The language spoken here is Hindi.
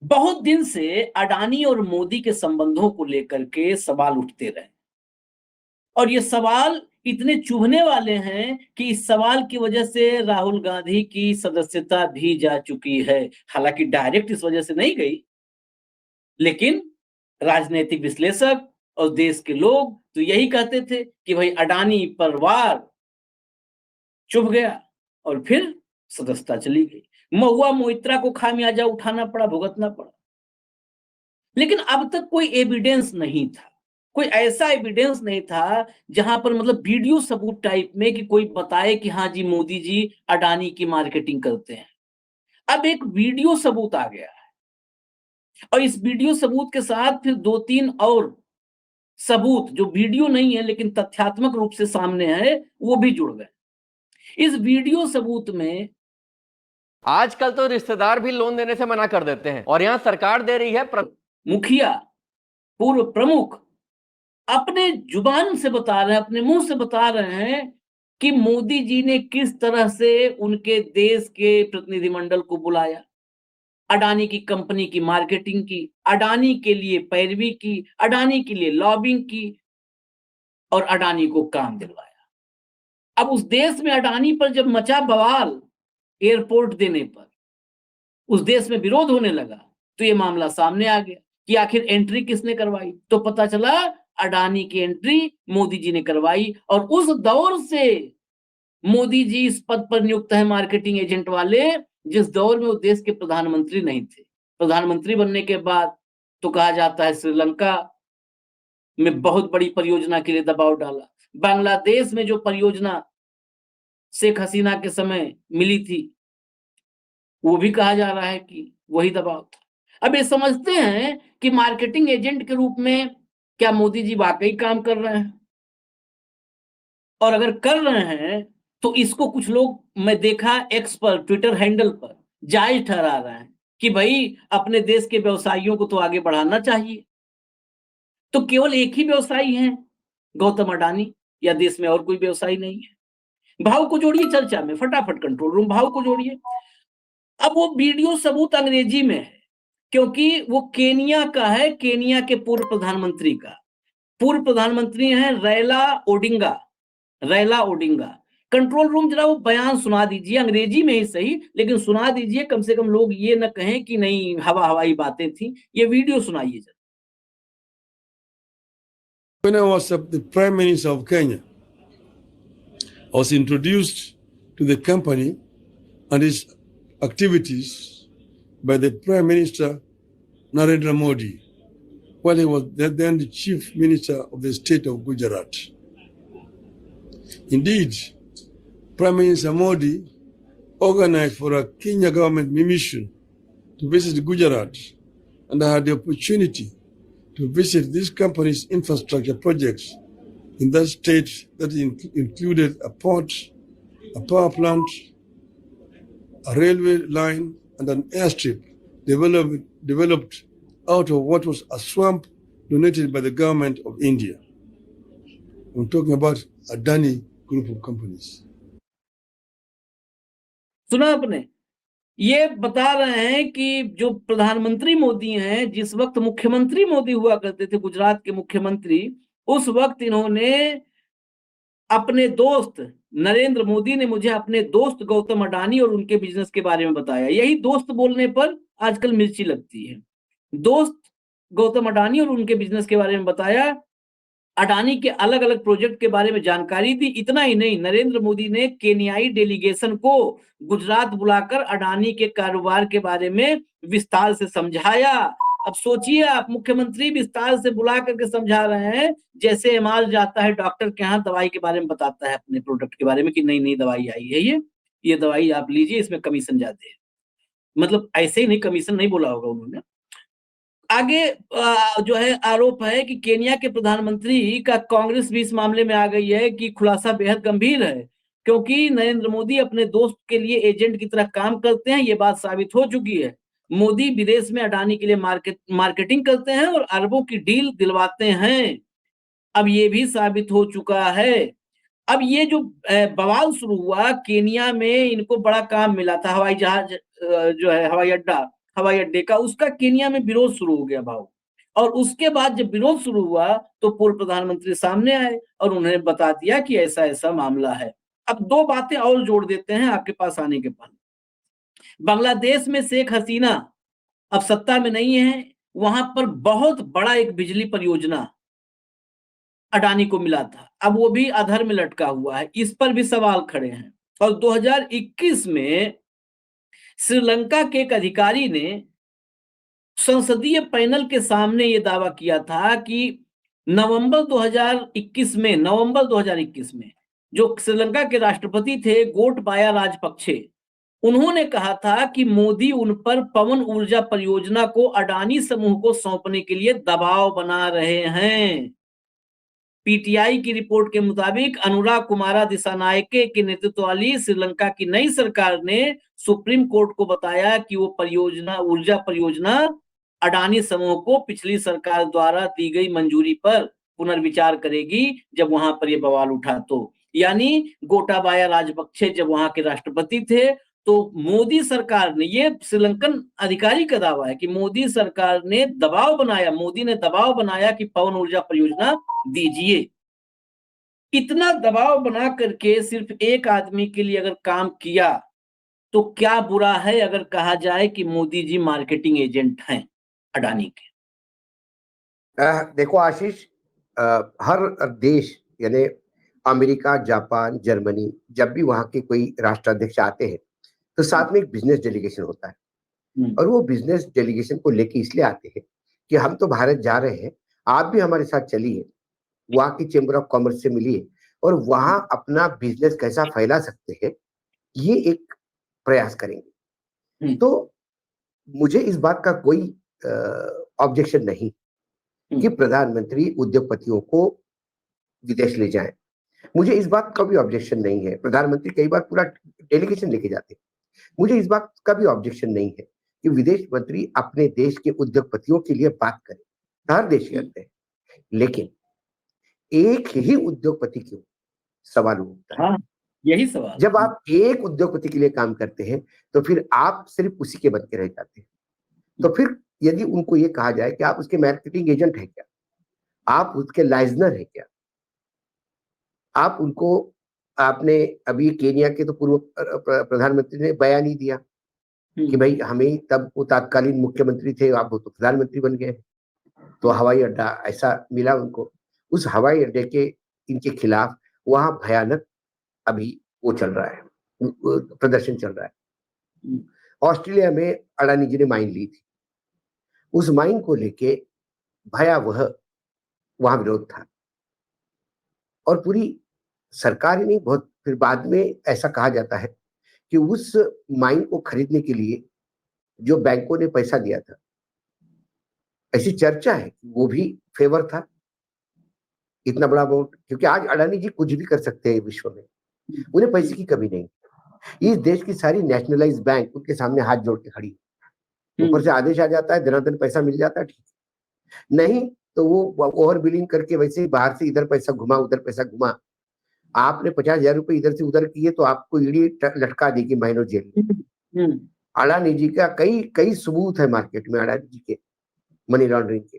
बहुत दिन से अडानी और मोदी के संबंधों को लेकर के सवाल उठते रहे और ये सवाल इतने चुभने वाले हैं कि इस सवाल की वजह से राहुल गांधी की सदस्यता भी जा चुकी है। हालांकि डायरेक्ट इस वजह से नहीं गई, लेकिन राजनीतिक विश्लेषक और देश के लोग तो यही कहते थे कि भाई अडानी परिवार चुभ गया और फिर सदस्यता चली गई। महुआ मोइत्रा को खामियाजा उठाना पड़ा, भुगतना पड़ा। लेकिन अब तक कोई एविडेंस नहीं था, कोई ऐसा एविडेंस नहीं था जहां पर मतलब वीडियो सबूत टाइप में कि कोई बताए कि हाँ जी मोदी जी अडानी की मार्केटिंग करते हैं। अब एक वीडियो सबूत आ गया है और इस वीडियो सबूत के साथ फिर 2-3 और सबूत जो वीडियो नहीं है लेकिन तथ्यात्मक रूप से सामने है, वो भी जुड़ गए। इस वीडियो सबूत में आजकल तो रिश्तेदार भी लोन देने से मना कर देते हैं और यहाँ सरकार दे रही है मुखिया, पूर्व प्रमुख अपने जुबान से बता रहे हैं, अपने मुंह से बता रहे हैं कि मोदी जी ने किस तरह से उनके देश के प्रतिनिधिमंडल को बुलाया, अडानी की कंपनी की मार्केटिंग की, अडानी के लिए पैरवी की, अडानी के लिए लॉबिंग की और अडानी को काम दिलवाया। अब उस देश में अडानी पर जब मचा बवाल एयरपोर्ट देने पर, उस देश में विरोध होने लगा, तो ये मामला सामने आ गया कि आखिर एंट्री किसने करवाई। तो पता चला अडानी की एंट्री मोदी जी ने करवाई और उस दौर से मोदी जी इस पद पर नियुक्त है मार्केटिंग एजेंट वाले, जिस दौर में वो देश के प्रधानमंत्री नहीं थे। प्रधानमंत्री बनने के बाद तो कहा जाता है श्रीलंका में बहुत बड़ी परियोजना के लिए दबाव डाला, बांग्लादेश में जो परियोजना शेख हसीना के समय मिली थी वो भी कहा जा रहा है कि वही दबाव था। अब ये समझते हैं कि मार्केटिंग एजेंट के रूप में क्या मोदी जी वाकई काम कर रहे हैं, और अगर कर रहे हैं तो इसको कुछ लोग, मैं देखा एक्स पर, ट्विटर हैंडल पर जायज ठहरा रहे हैं कि भाई अपने देश के व्यवसायियों को तो आगे बढ़ाना चाहिए। तो केवल एक ही व्यवसायी है गौतम अडानी, या देश में और कोई व्यवसायी नहीं है? भाव को जोड़िए चर्चा में, फटाफट कंट्रोल रूम भाव को जोड़िए। अब वो वीडियो सबूत अंग्रेजी में है क्योंकि वो केनिया का है, केनिया के पूर्व प्रधानमंत्री का। पूर्व प्रधानमंत्री हैं रैला ओडिंगा। कंट्रोल रूम जरा वो बयान सुना दीजिए, अंग्रेजी में ही सही लेकिन सुना दीजिए, कम से कम लोग ये न कहें कि नहीं हवा हवाई बातें थी। ये वीडियो सुनाइए जरा। When I was the Prime Minister of Kenya, I was introduced to the company and its activities by the Prime Minister Narendra Modi, while he was then the Chief Minister of the state of Gujarat. Indeed, Prime Minister Modi organized for a Kenya government mission to visit Gujarat, and I had the opportunity to visit this company's infrastructure projects in that state that included a port, a power plant, a railway line, and an airstrip developed out of what was a swamp donated by the government of India. I'm talking about Adani Group of Companies. सुना आपने? ये बता रहे हैं कि जो प्रधानमंत्री मोदी हैं, जिस वक्त मुख्यमंत्री मोदी हुआ करते थे, गुजरात के मुख्यमंत्री, उस वक्त इन्होंने अपने दोस्त नरेंद्र मोदी ने मुझे अपने दोस्त गौतम अडानी और उनके बिजनेस के बारे में बताया। यही दोस्त बोलने पर आजकल मिर्ची लगती है। दोस्त गौतम अडानी और उनके बिजनेस के बारे में बताया, अडानी के अलग अलग प्रोजेक्ट के बारे में जानकारी दी। इतना ही नहीं, नरेंद्र मोदी ने केन्याई डेलीगेशन को गुजरात बुलाकर अडानी के कारोबार के बारे में विस्तार से समझाया। अब सोचिए आप, मुख्यमंत्री विस्तार से बुला करके समझा रहे हैं, जैसे एमआर जाता है डॉक्टर के यहाँ, दवाई के बारे में बताता है अपने प्रोडक्ट के बारे में कि नई नई दवाई आई है, ये दवाई आप लीजिए, इसमें कमीशन ज्यादा है। मतलब ऐसे ही नहीं, कमीशन नहीं बोला होगा उन्होंने। आगे जो है आरोप है कि केनिया के प्रधानमंत्री का कांग्रेस भी इस मामले में आ गई है कि खुलासा बेहद गंभीर है, क्योंकि नरेंद्र मोदी अपने दोस्त के लिए एजेंट की तरह काम करते हैं। ये बात साबित हो चुकी है। मोदी विदेश में अडानी के लिए मार्केटिंग करते हैं और अरबों की डील दिलवाते हैं। अब ये भी साबित हो चुका है। अब ये जो बवाल शुरू हुआ, केनिया में इनको बड़ा काम मिला था, हवाई जहाज जो है, हवाई अड्डा हवाई अड्डे का, उसका केनिया में विरोध शुरू हो गया भाव। और उसके बाद जब विरोध शुरू हुआ तो पूर्व प्रधानमंत्री सामने आए और उन्होंने बता दिया कि ऐसा ऐसा मामला है। अब दो बातें और जोड़ देते हैं आपके पास आने के बाद। बांग्लादेश में शेख हसीना अब सत्ता में नहीं है, वहां पर बहुत बड़ा एक बिजली परियोजना अडानी को मिला था, अब वो भी अधर में लटका हुआ है, इस पर भी सवाल खड़े हैं। और 2021 में श्रीलंका के एक अधिकारी ने संसदीय पैनल के सामने ये दावा किया था कि नवंबर 2021 में जो श्रीलंका के राष्ट्रपति थे गोटबाया राजपक्षे, उन्होंने कहा था कि मोदी उन पर पवन ऊर्जा परियोजना को अडानी समूह को सौंपने के लिए दबाव बना रहे हैं। पीटीआई की रिपोर्ट के मुताबिक अनुराग कुमारा दिसानायके के नेतृत्व वाली श्रीलंका की नई सरकार ने सुप्रीम कोर्ट को बताया कि वो ऊर्जा परियोजना अडानी समूह को पिछली सरकार द्वारा दी गई मंजूरी पर पुनर्विचार करेगी जब वहां पर ये बवाल उठा तो। यानी गोटाबाया राजपक्षे जब वहां के राष्ट्रपति थे तो मोदी सरकार ने, ये श्रीलंकन अधिकारी का दावा है कि मोदी ने दबाव बनाया कि पवन ऊर्जा परियोजना दीजिए। इतना दबाव बना करके सिर्फ एक आदमी के लिए अगर काम किया तो क्या बुरा है अगर कहा जाए कि मोदी जी मार्केटिंग एजेंट हैं अडानी के। देखो आशीष, हर देश यानी अमेरिका, जापान, जर्मनी, जब भी वहां के कोई राष्ट्राध्यक्ष आते हैं तो साथ में एक बिजनेस डेलीगेशन होता है और वो बिजनेस डेलीगेशन को लेके इसलिए आते हैं कि हम तो भारत जा रहे हैं, आप भी हमारे साथ चलिए, वहां की चेंबर ऑफ कॉमर्स से मिलिए और वहां अपना बिजनेस कैसा फैला सकते हैं ये एक प्रयास करेंगे। तो मुझे इस बात का कोई ऑब्जेक्शन नहीं कि प्रधानमंत्री उद्योगपतियों को विदेश ले जाएं। मुझे इस बात का भी ऑब्जेक्शन नहीं है, प्रधानमंत्री कई बार पूरा डेलीगेशन लेके जाते हैं। मुझे इस बात का भी ऑब्जेक्शन नहीं है कि विदेश मंत्री अपने देश के उद्योगपतियों के लिए बात करें, हर देश करते हैं, लेकिन एक ही उद्योगपति क्यों, सवाल उठता है। हाँ, यही सवाल। जब आप एक उद्योगपति के लिए काम करते हैं तो फिर आप सिर्फ उसी के बन के रह जाते हैं। तो फिर यदि उनको ये कहा जाए कि आप उसके मार्केटिंग एजेंट है क्या, आप उसके लाइजनर है क्या, आप उनको, आपने अभी केनिया के तो पूर्व प्रधानमंत्री ने बयान ही दिया कि भाई हमें तब वो तत्कालीन मुख्यमंत्री थे, आप वो तो प्रधानमंत्री बन गए, तो हवाई अड्डा ऐसा मिला उनको। उस हवाई अड्डे के इनके खिलाफ वहां भयानक अभी वो चल रहा है, प्रदर्शन चल रहा है। ऑस्ट्रेलिया में अडानी जी ने माइन ली थी, उस माइन को लेके भयावह वहां विरोध था और पूरी सरकार ही नहीं, बहुत फिर बाद में ऐसा कहा जाता है कि उस माइन को खरीदने के लिए जो बैंकों ने पैसा दिया था, ऐसी चर्चा है कि वो भी फेवर था, इतना बड़ा अमाउंट, क्योंकि आज अडानी जी कुछ भी कर सकते हैं विश्व में, उन्हें पैसे की कमी नहीं। इस देश की सारी नेशनलाइज बैंक उनके सामने हाथ जोड़ के खड़ी, ऊपर से आदेश आ जाता है, धनाधन पैसा मिल जाता है, ठीक, नहीं तो वो ओवर बिलिंग करके वैसे ही बाहर से इधर पैसा घुमा उधर पैसा घुमा, आपने 50,000 रुपए इधर से उधर किए तो आपको ईडी लटका देगी महीनों जेल में। अडानी जी का कई सबूत है मार्केट में, अडानी जी के मनी लॉन्ड्रिंग के।